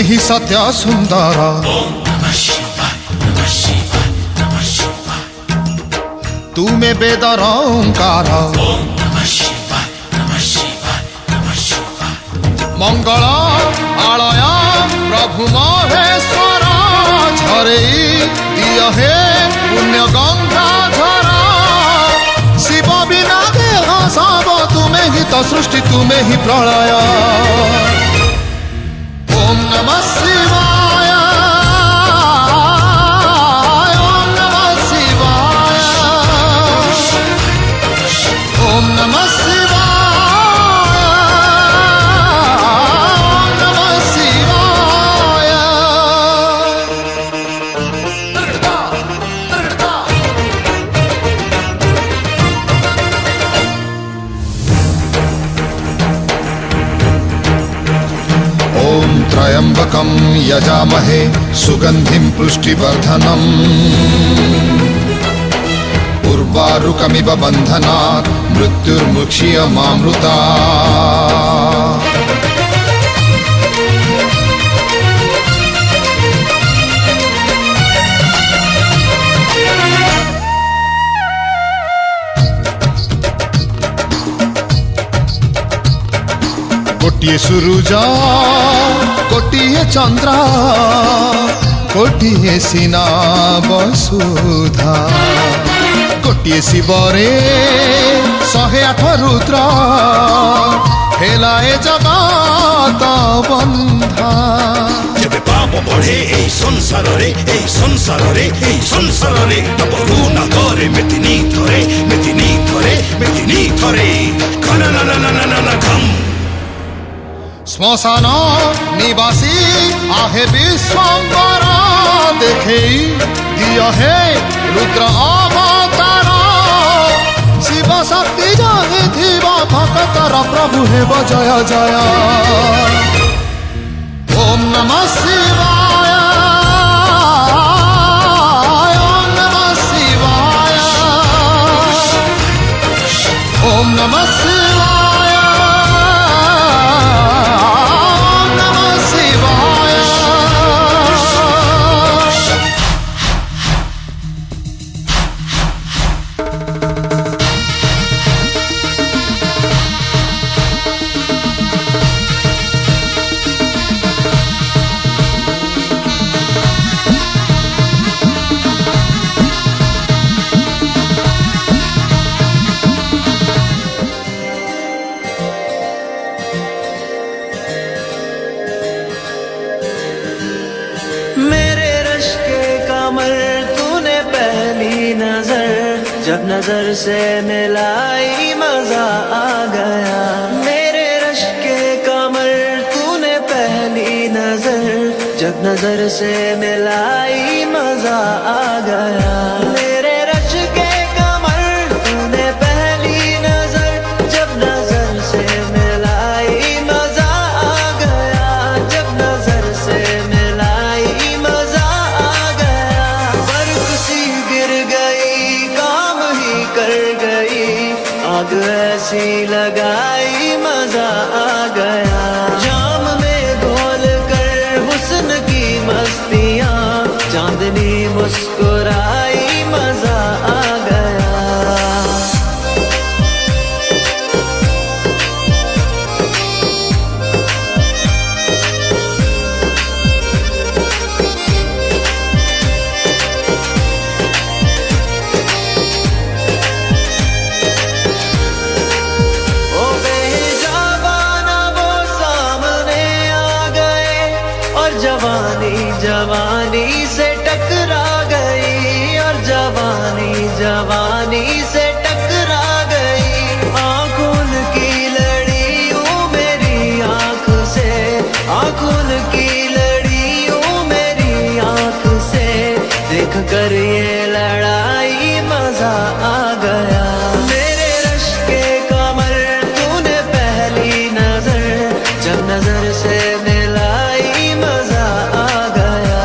ही सत्य सुंदर। तुमे वेदर ओंकार। मंगल आलय प्रभु महेश्वर झरे दिय हे पुण्य गंगाधर। शिव बिना देह सब तुमे ही तो सृष्टि तुमे ही प्रलय। ओम नमः शिवाय ओम नमः शिवाय ओम नमः शिवाय ओम नमः शिवाय। ओम त्र्यंबकं यजामहे सुगंधिं पुष्टिवर्धनम् उर्वारुकमिव बन्धनात् मृत्युर्मुक्षीयमामृतात्। कोटिये सूरज कोटिये चंद्र कोटिये सीना वसुधा। कोटिये शिवरे 108 रुद्र हेलाए जगत बंधा। जेबे पाप बढ़े এই সংসারে এই সংসারে এই সংসারে তব রুনা করে মেদিনী ধরে মেদিনী ধরে মেদিনী ধরে খানা না না না না না খাম। श्मशान निवासी आहे विश्वंकर देखे दिय हे रुद्र अवतार। शिव शक्ति जाहि थिब भक्तर प्रभु हेब जय जय। ओम नमः शिवाय ओम नमः शिवाय ओम नमः शिवाय। जब नजर से मिलाई मजा आ गया। मेरे रश के कमर तूने पहली नजर जब नजर से मिलाई मजा आ गया। मेरे रश के कमर तूने पहली नजर जब नजर से मिलाई मजा आ गया। जब नजर से मिलाई मजा आ गया। बर्फ सी गिर गई कर गई आग ऐसी लगाई मजा आ गया। जाम में घोल कर हुस्न की मस्तियां चांदनी मुस्कुराई मजा आ गया। जवानी जवानी से टकरा गई और जवानी जवानी से टकरा गई। आंखों की लड़ियों मेरी आंख से आंखों की लड़ियों मेरी आंख से देख कर ये लड़ाई मजा आ गया। मेरे रश के कमर तूने पहली नजर जब नजर से मिलाई मजा आ गया।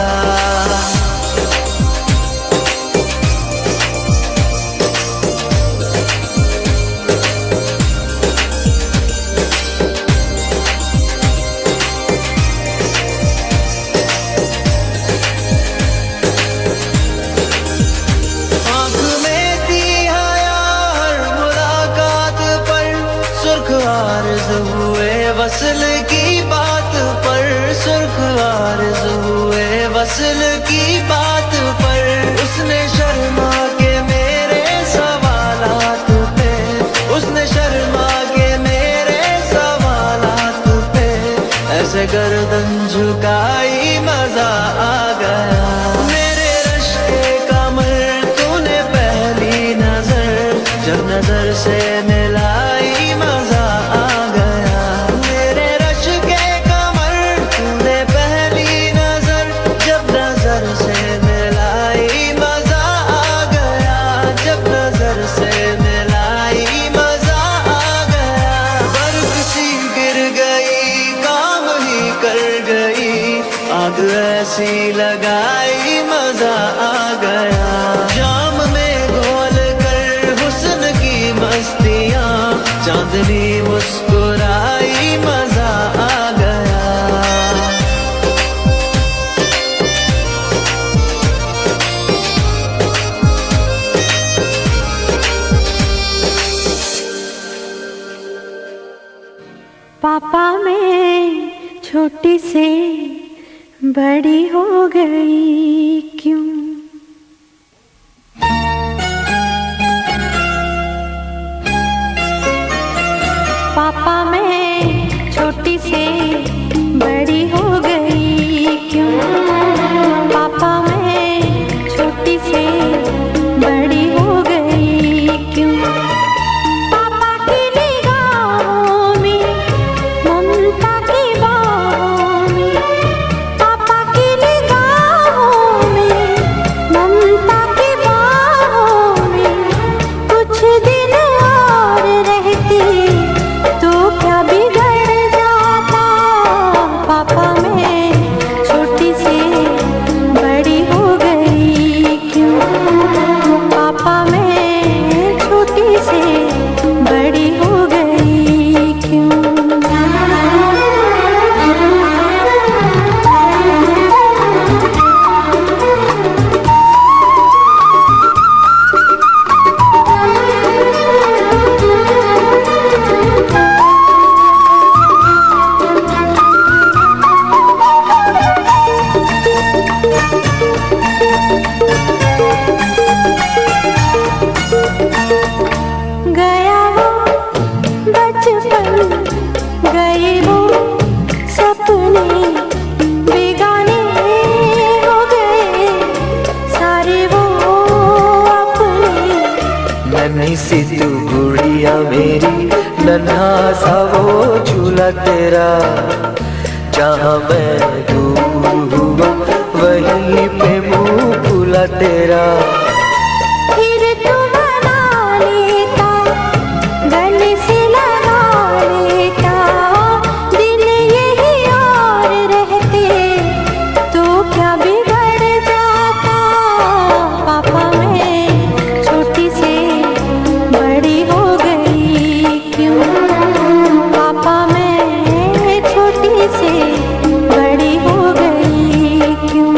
वसल की बात पर उसने शर्मा के मेरे सवालात पे, उसने शर्मा के मेरे सवालात पे ऐसे गर्दन झुकाई मजा आ गया। मेरे रश्के कमर तूने पहली नजर जब नजर से मिलाई मजा आ गया। मेरे रश्के कमर तूने पहली नजर जब नजर से मिलाई मजा आ गया। जब नजर से मिलाई मजा आ गया। बर्फ सी गिर गई काम ही कर गई, आग ऐसी लगाई मजा आ गया। जाम में घोल कर हुस्न की मस्तियाँ चांदनी मुस्कुराई मजा आ गया। पापा मैं छोटी से बड़ी हो गई क्यों? पापा मैं छोटी से बड़ी हो गई क्यों? पापा मैं छोटी से बड़ी हो गई क्यों? पापा की निगाहों में ममता की बाहों में, पापा की निगाहों में ममता की बाहों में कुछ दिन और रहती तो क्या बिगड़ जाता। पापा मैं छोटी से बड़ी हो गई क्यों? पापा मैं छोटी से बड़ी हो गई क्यों? गया वो बचपन, गए वो सपने, बेगाने हो गए सारे वो अपने। नन्ही सी तू गुड़िया मेरी, नन्हा सा वो झूला तेरा, जहाँ मैं दूर हुआ वहीं पे मुँह फूला तेरा। फिर तू बना लेता, गले से लगा लेता, दिन यही और रहते तो क्या बिगड़ जाता। पापा मैं छोटी से बड़ी हो गई क्यों? पापा मैं छोटी से बड़ी हो गई क्यों?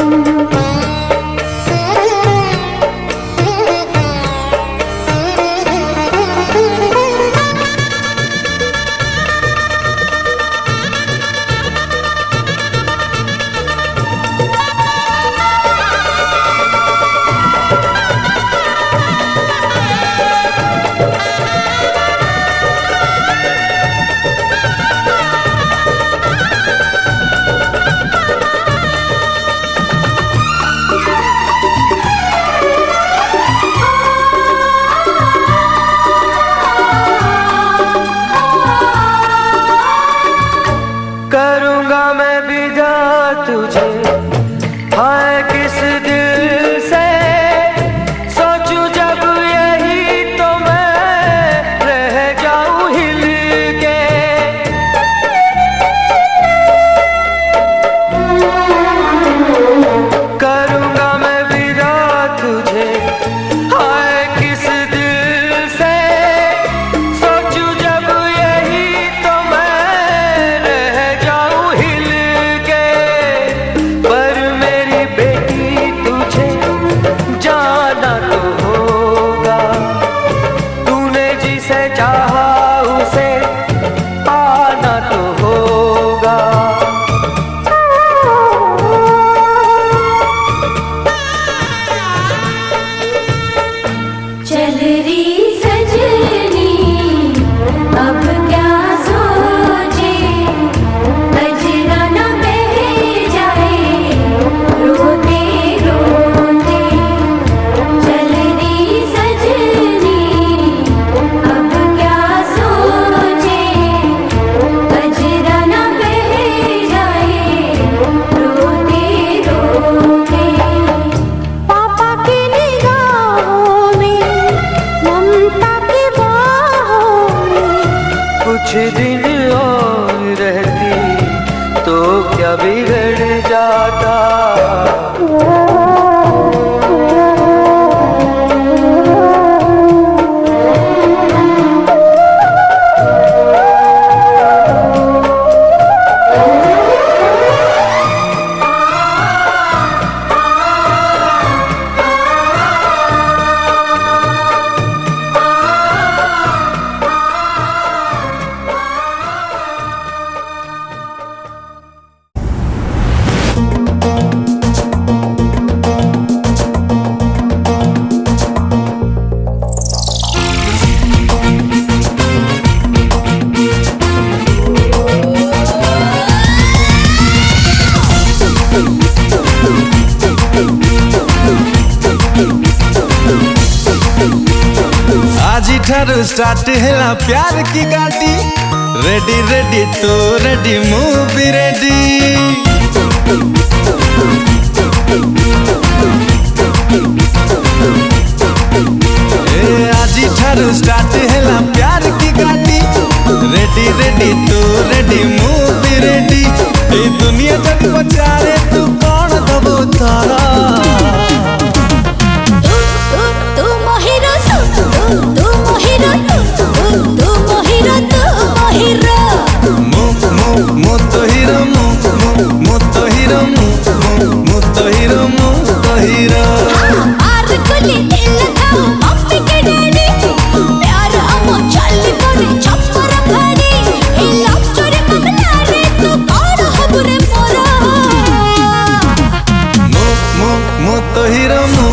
आज ठारू स्टार्ट हैला प्यार की गाड़ी रेडी रेडी तू रेडी मूवी रेडी आज ठारू स्टार्ट हैला प्यार की गाड़ी रेडी रेडी तू रेडी मूवी रेडी ए दुनिया जग पचारे तू कौन दबो तारा तू मोहिरो तू मोहिरो तू मोहिरो मो तो हीरो मो तो हीरो मो तो हीरो मो तो हीरो आर कुली दिल खाओ मम्मी के डैडी प्यार हमो चली पड़े छप्पर खड़ी ए लव स्टोरी पगला रे तू कौन हबरे मोरा मो तो हीरो मो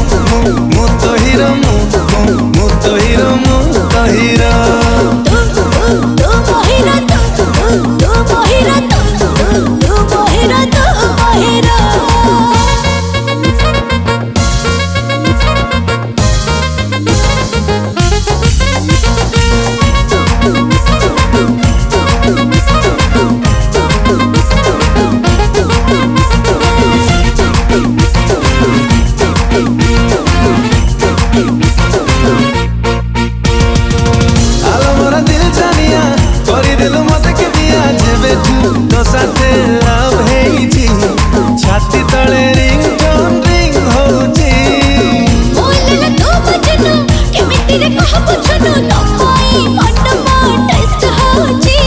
तो हीरो मो तो हीरो मो तो हीरो तू मोहिरो तू मोहिरो तू मोहिरो आलो मोरा दिल जानिया करी देलु मते के दिया जेबे तो साथे लव हेइची छाती तळे रिंग होची बोलला तू बजनो केमिति रे कह बुझनो नपाई मटमा टेस्ट होची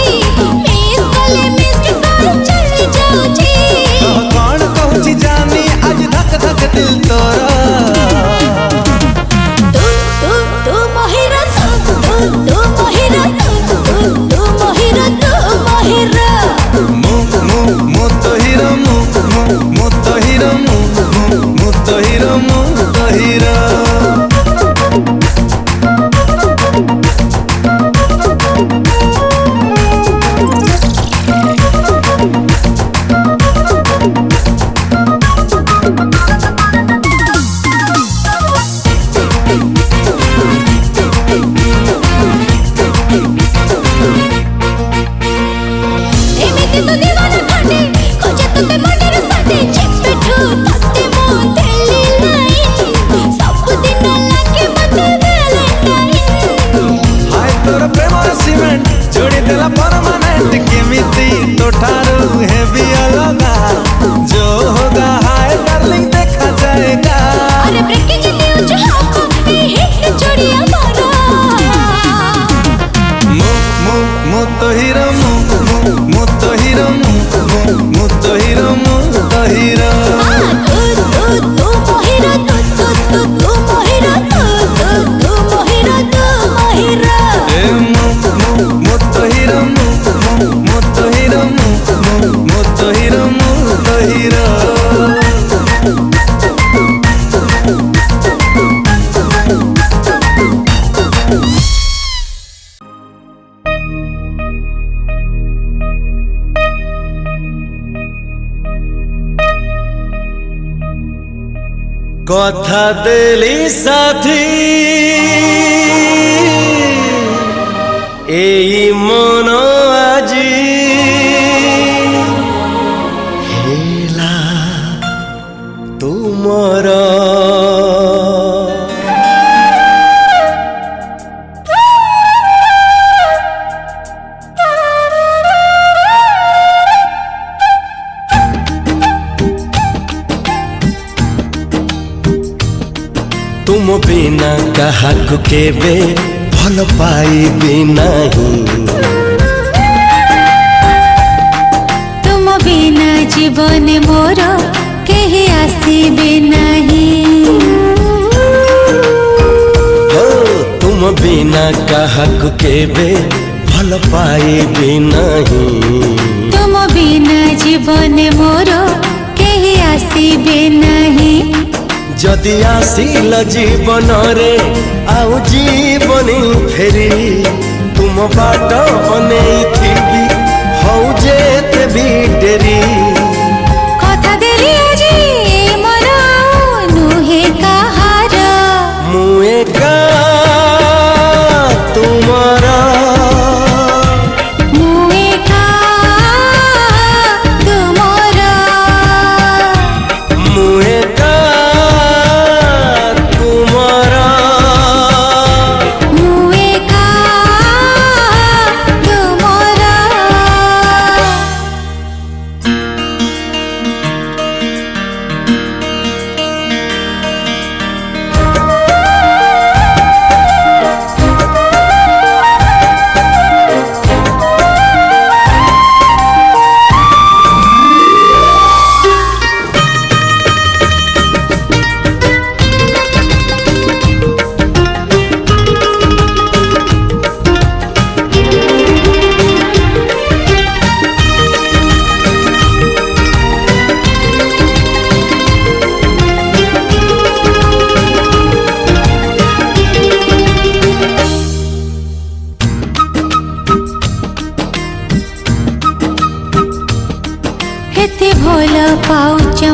मिस कले मिस के कर चली जाऊची कौन कहूची जानी आज धक धक दिल तोरा तू मोहिरो तू मोहिरो तू मोहिरो मो तो हीरो मो तो हीरो मो तो हीरो मो तो हीरो एमिति तो दीवाना खंडे खोजे तुते मंडीर साथे चिपटू तते मो देली नहीं सब दिन लागे मते वैलेंटाइन हाय तोर प्रेमर सीमेंट जोड़ी देला परमानेंट केमिति तो ठारू हेवी अलगा जो होगा हाय डार्लिंग देखा जाएगा अरे ब्रेकिंग न्यूज हमको ये हिट जोड़ी हमारा मो तो हीरो मो तो हीरो मो तो हीरो मो तो हीरो तू मोहिरो तू मोहिरो तू मोहिरो ए मो तो हीरो मो तो हीरो मो तो हीरो मो तो हीरो কথা দেলি সাথী এই মন আজি হেলা তুমর तुम बिना काहाकु केबे भल पाइबी नहीं तुम बिना जीवन मोर केही आसीबे नहीं हो तुम बिना काहाकु केबे भल पाइबी नहीं तुम बिना जीवन मोर केही आसीबे नहीं जदि आसिल जीवन रे आउ जीवनी फेरी तुम बाट बनेई थिबी हौ जेते भी डेरी कथा देली आजी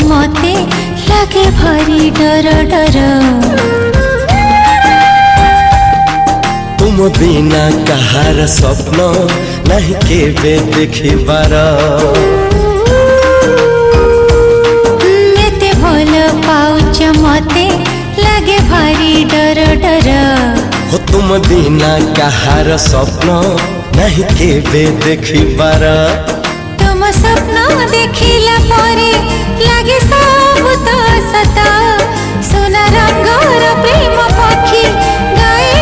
मते लागे भारी डर डर तुम बिना कहार स्वप्न नहीं केबे देखिबार एते भल पाउच मते लागे भारी डर डर हो तुम बिना कहार स्वप्न नहीं केबे देखिबार तुम स्वप्न देखिला परे लागे सब तो सता सोना रंगर प्रेम पक्षी गाए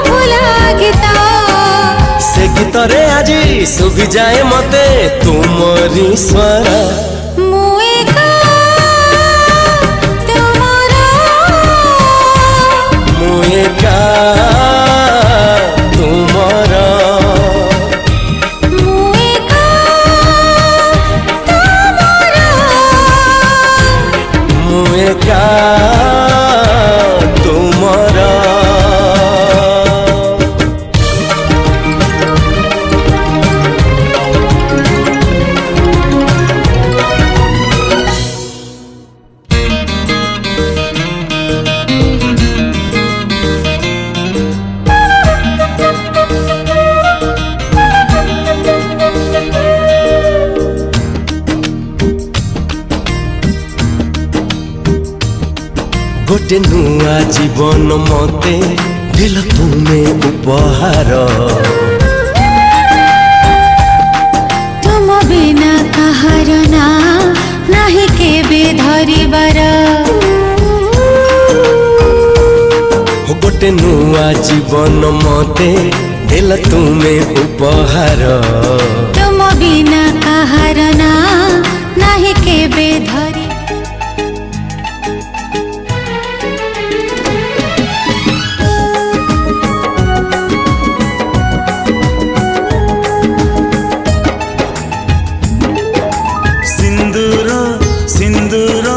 भुला गीता से गीत रे आजी सुभी जाए मते तुमरी स्वर मुएका तुम्हारा मुएका तुमरा मुएका तुम्हारा मुएका तुमरा गोटे नुआ जीवन मते दिल तुमे उपहार तुम बिना कहार ना नहीं केबे धरिबार गोटे नुआ जीवन मते दिल तुमे उपहार तुम बिना कहार ना नहीं केबे धरि सिंदूर सिंदूर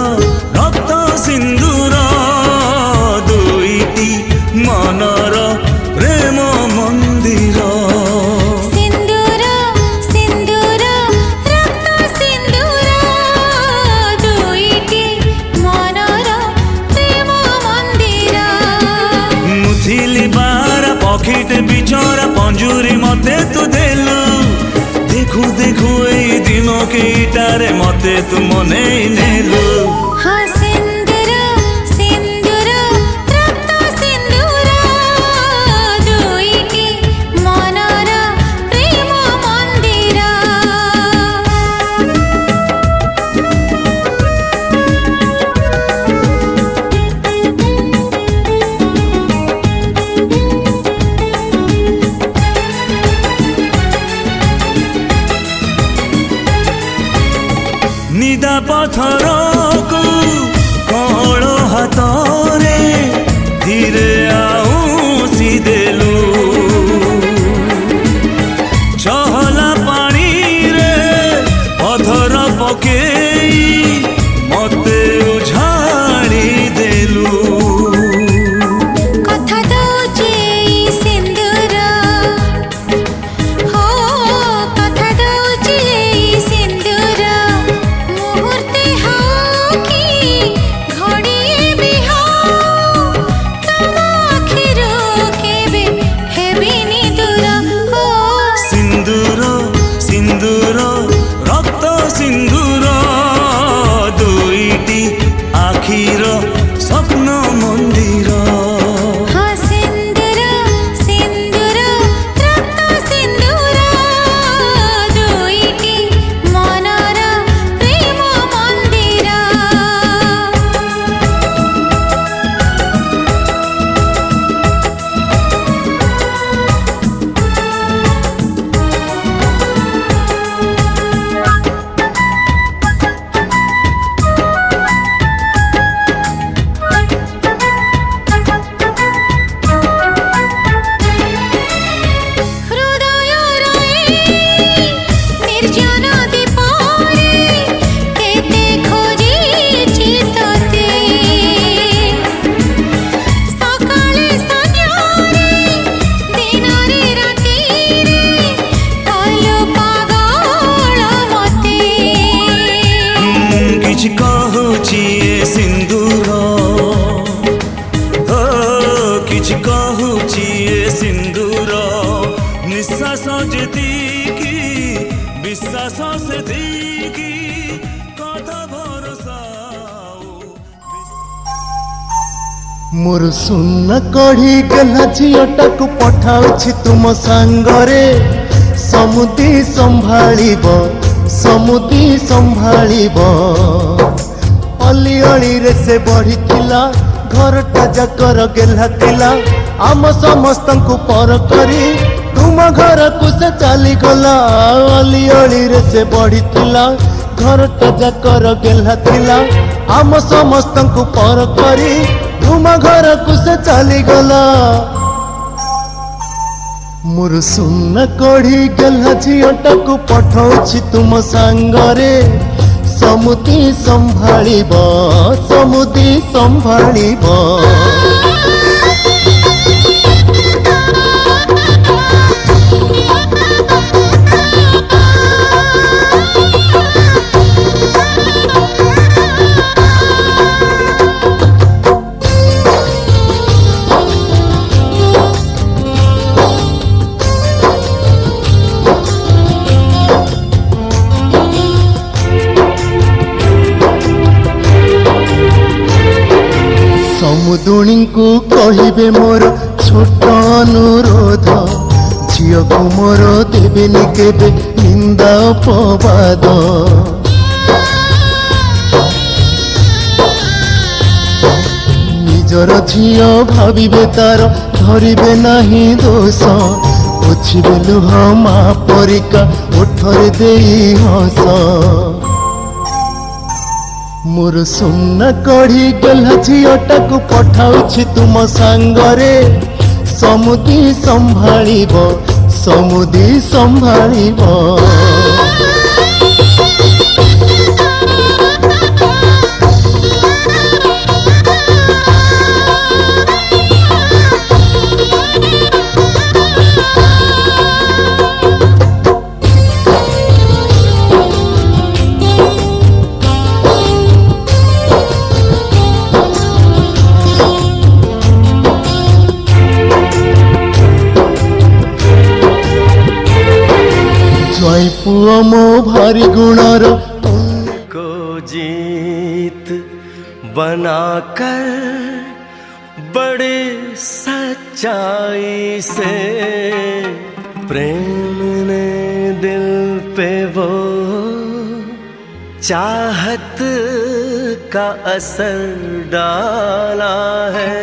रक्त सिंदूर दुईटी मनर प्रेम मंदिर सिंदूर सिंदूर रक्त सिंदूर दुईटी मनर प्रेम मंदिर मुथिली बार पखीटे बिचरा पंजुरी मते तू देलु देखू देखू एई दिन केटारे मते तू मने नेलु हाँ सिंदूर सिंदूर रक्त सिंदूर दुईटी मनर प्रेम मंदिर निदा पथर को कळ हातरे धीरे आउसी देलु चहला पानी रे पथर पकेई मते उझाड़ी देलु कथा दौचे सिंदूर हो कथा दौचे सिंदूर मुहूर्ते हो कि घड़िए भी हो तुम आखिरो केबे हेबिनी दूर हो सिंदूर सिंदूर रक्त सिंदूर दुईटी आखिर स्वप्न मंदिर हाँ सिंदूर सिंदूर रक्त सिंदूर दुईटी मनर प्रेम मंदिर मोर सुन कढ़ी गला झीटाक पठाउछि तुम सांगरे समुदी संभाळिब समुदी संभाळिब अली अली रे से बढ़िथिला घरटा जाकर गेला थिला आम समस्तंकु पर करी तुम घर को से चली गला अली अली रे से बढ़िथिला घरटा जाकर गेला थिला आम समस्तंकु पर करी तुम घर को से चली गला मोर सुन कढ़ी गला झीटाक पठाउछि तुम सांगरे समुदी संभाळिब समुदी संभाळिब समुदुणी को कहिबे मोर छोट अनुरोध झियो को मोर देवेनि केबे निंदा अपवाद निजर झियो भाविबे तार धरिबे नाही दोष पोछिबे लुह मा परिका ओठरे देई हस मोर सुन कढ़ी गला झीटाक पठाउछि तुम सांगरे समुदी संभाळिब समुदी संभाळिब जय पुओ मो भारी गुणर को जीत बनाकर बड़े सच्चाई से प्रेम ने दिल पे वो चाहत का असर डाला है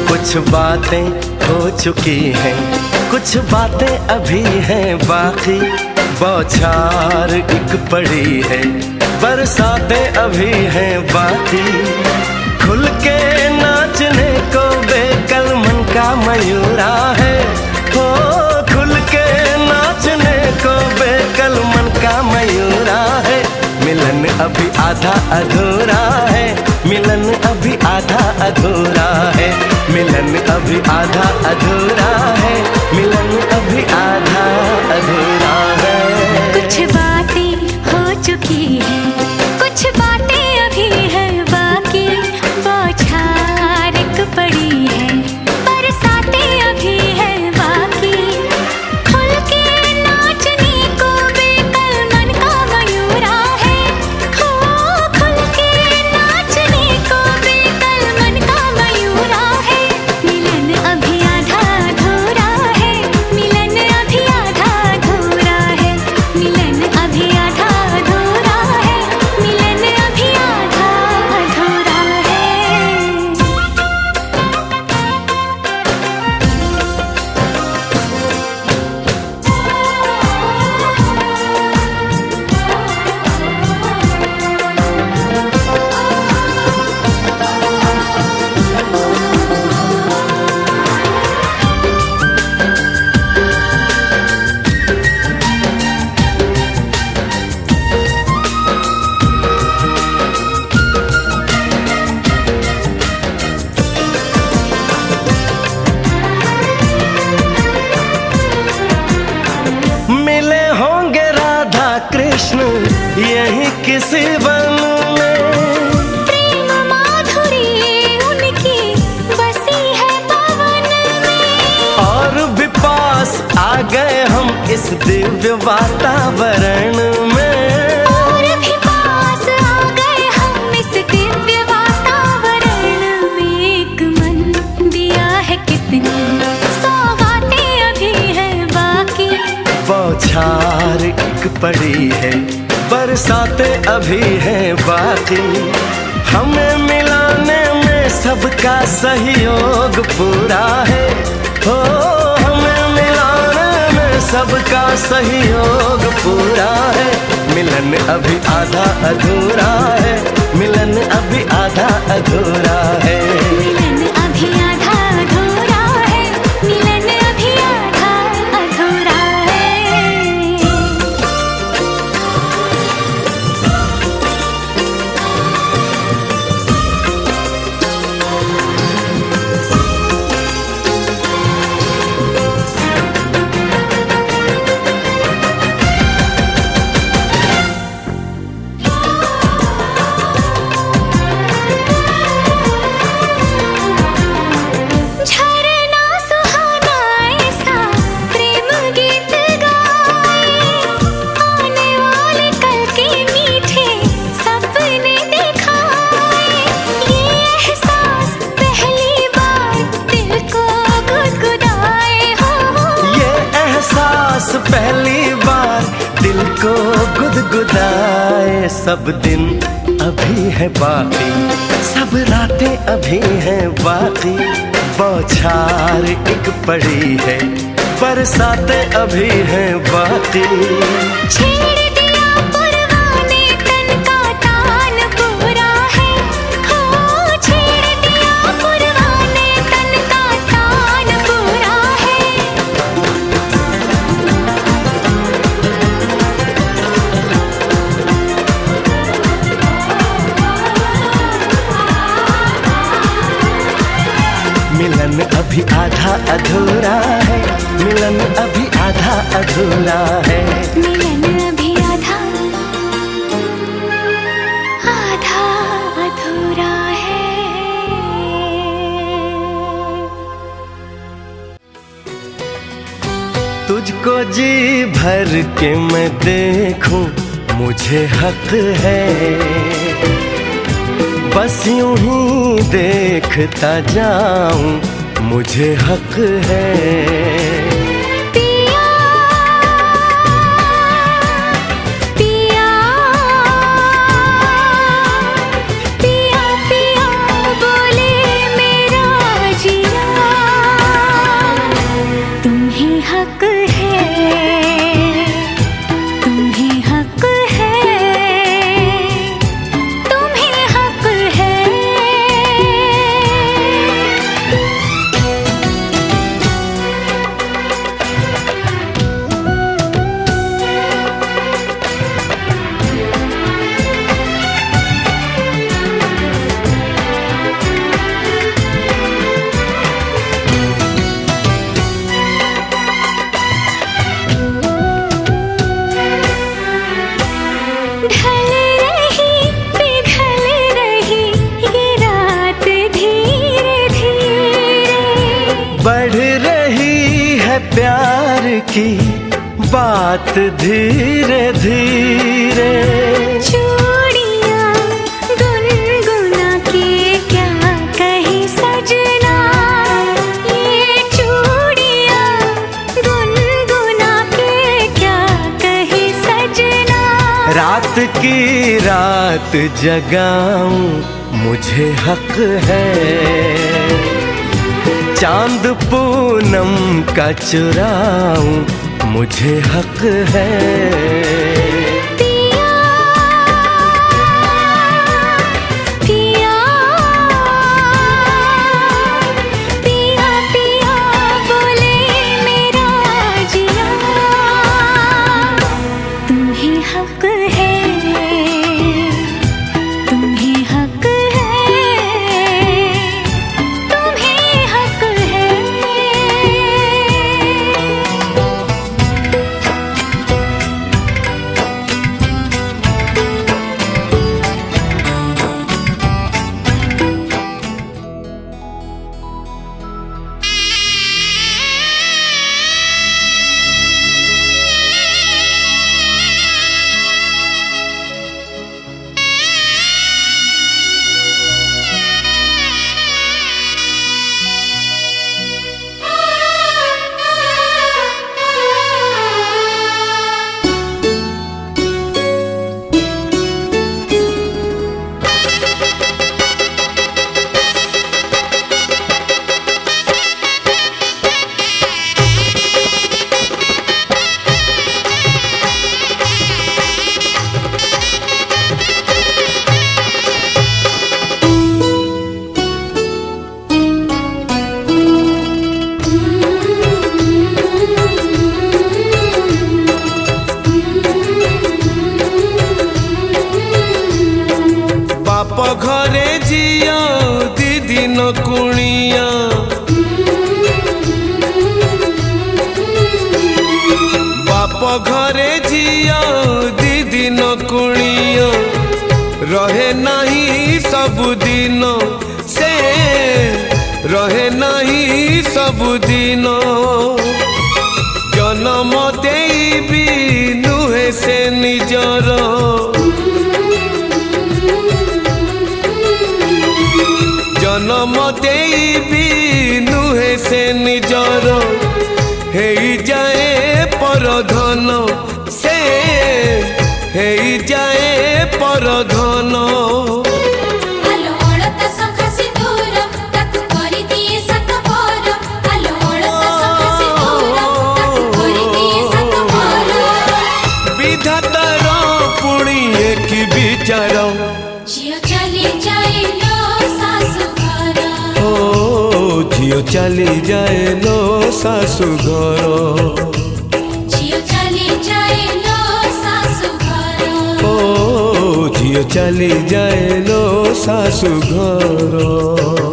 कुछ बातें हो चुकी हैं कुछ बातें अभी हैं बाकी बौछार एक पड़ी है बरसातें अभी हैं बाकी खुल के नाचने को बेकल मन का मयूरा है हो खुल के नाचने को बेकल मन का मयूरा है मिलन अभी आधा अधूरा है मिलन अभी आधा अधूरा है मिलन अभी आधा अधूरा है मिलन अभी आधा अधूरा है कुछ बातें हो चुकी हैं कुछ बातें अभी हैं बाकी बौछार एक पड़ी है बरसातें अभी हैं बाकी खुल के नाचने को बेकल मन का मयूरा है हो खुल के नाचने को बेकल मन का मयूरा है मिलन अभी आधा अधूरा है मिलन अभी यही किसी वन में प्रेम माधुरी उनकी बसी है पवन में। और भी पास आ गए हम इस दिव्य वातावरण में। और भी पास आ गए हम इस दिव्य वातावरण में। एक मन दिया है कितनी सौगातें अभी हैं बाकी। बौछार एक पड़ी है, बरसातें अभी हैं बाकी। हमें मिलाने में सबका सहयोग पूरा है। हो हमें मिलाने में सबका सहयोग पूरा है। मिलन अभी आधा अधूरा है, मिलन अभी आधा अधूरा है। मिलन अभी आधा अधूरा है, मिलन अभी आधा अधूरा है। झरना सुहाना ऐसा प्रेम गीत गाए। आने वाले कल के मीठे सपने दिखाए। ये एहसास पहली बार दिल को गुदगुदाए हो। ये एहसास पहली बार दिल को गुदगुदाए। सब दिन अभी है बाकी, सब रातें अभी हैं बाकी। बौछार एक पड़ी है, बरसातें अभी हैं बाकी। छेड़ दिया परवाने तन का तान पूरा है। हो छेड़ दिया परवाने तन का तान पूरा है। मिलन अभी आधा अधूरा है, मिलन अभी आधा अधूरा है। मिलन अभी आधा आधा अधूरा है। तुझको जी भर के मैं देखूं मुझे हक है। बस यूं ही देखता जाऊं मुझे हक है। पिया पिया पिया पिया बोले मेरा जिया। तुम्ही हक है, तुम्ही हक है, तुम्ही हक है। ढल रही पिघल रही ये रात धीरे धीरे। बढ़ रही है प्यार की बात धीरे धीरे। चूड़ियाँ गुनगुना के क्या कही सजना। ये चूड़ियाँ गुनगुना के क्या कही सजना। रात की रात जगाऊं मुझे हक है। चांद पूनम का चुराऊं मुझे हक है। पिया पिया पिया पिया बोले मेरा जिया। तुम्ही हक है, तुम्ही हक है, तुम्ही हक है। कुनिया बाप घरे झिया दी दिन कुनिया रहे नहीं सबुदिन से रहे नहीं सबुदिन जन्म देवी नुहे से निजर जन्म देवी नुहे से निजर हे जाए परधन से हे जाए परधन विधातार पुणी एक विचार झियो चली जाए लो सासु घर ओ झियो चली जाए लो सासु घर झियो चली जाए लो सासु घर ओ झियो चली जाए लो सासु घर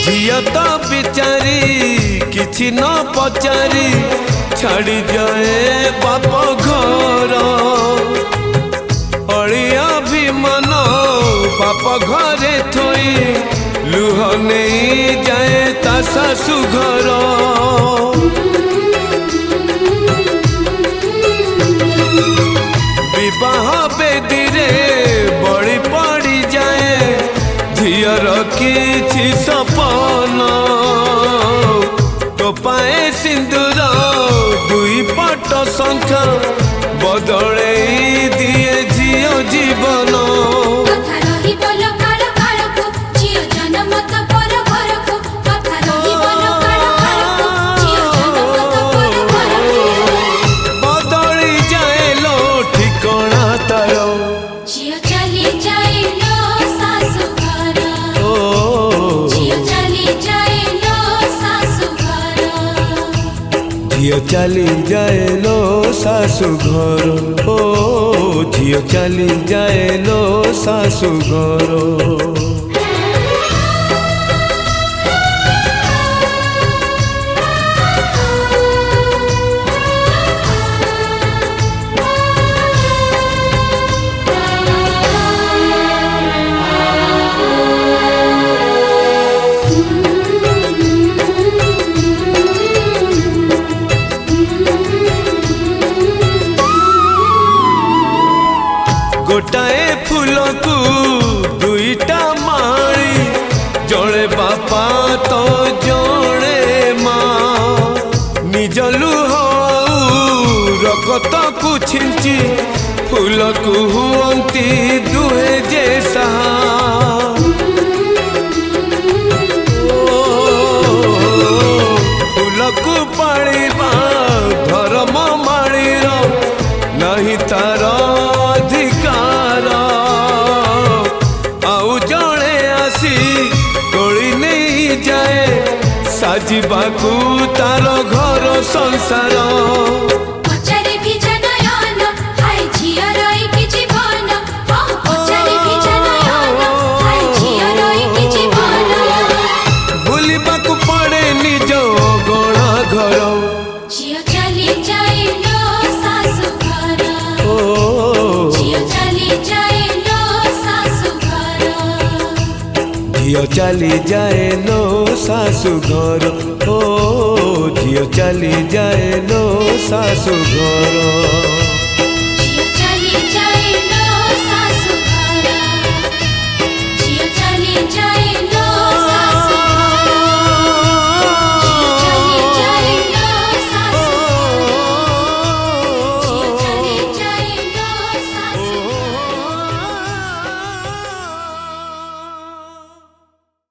झिया तो बिचारी किछि न पचारी छाड़ी जाए बाप घर अड़िया भी मन बाप घरे थोई लुह नहीं जाए ता सासु घर विवाह बेदीरे बड़ी पड़ी जाए झियर किछि सपन तो पाए सिंदूर दुई पट शंख बदले दिए झियो जीवन कथा रही बोलो काल कालको झियो जन्म त पर घरको कथा रही बोलो काल कालको झियो जन्म त पर घरको बदली जाए लो ठिकाना तार झियो चली जाए लो सासु घर ओ झियो चली जाए लो सासु घर झियो चली जाए लो सासु घर ओ झियो चली जाए लो सासु घर गोटाए फूल को दुईटा माड़ी जड़े बापा तो जड़े माँ निज लुह रगत को छिंची फूल को हुअंती दुहे जैसा फूल को पाड़ीबा धर्म माड़ीर नहीं तार अधिकार आउ जड़े आसी तोड़ी नहीं जाए साजिबाकू तार घर संसार पचारे भी जनयन हाय झियो रही कि जीवन पचारे भी जनयन हाय झियो रही कि जीवन भूलिबाकू पड़े निज गणा घर झियो चली जाए लो सासु घर ओ झियो चली जाए लो सासु घर झियो चली जाए लो सासु घर ओ झियो चली जाए लो सासु घर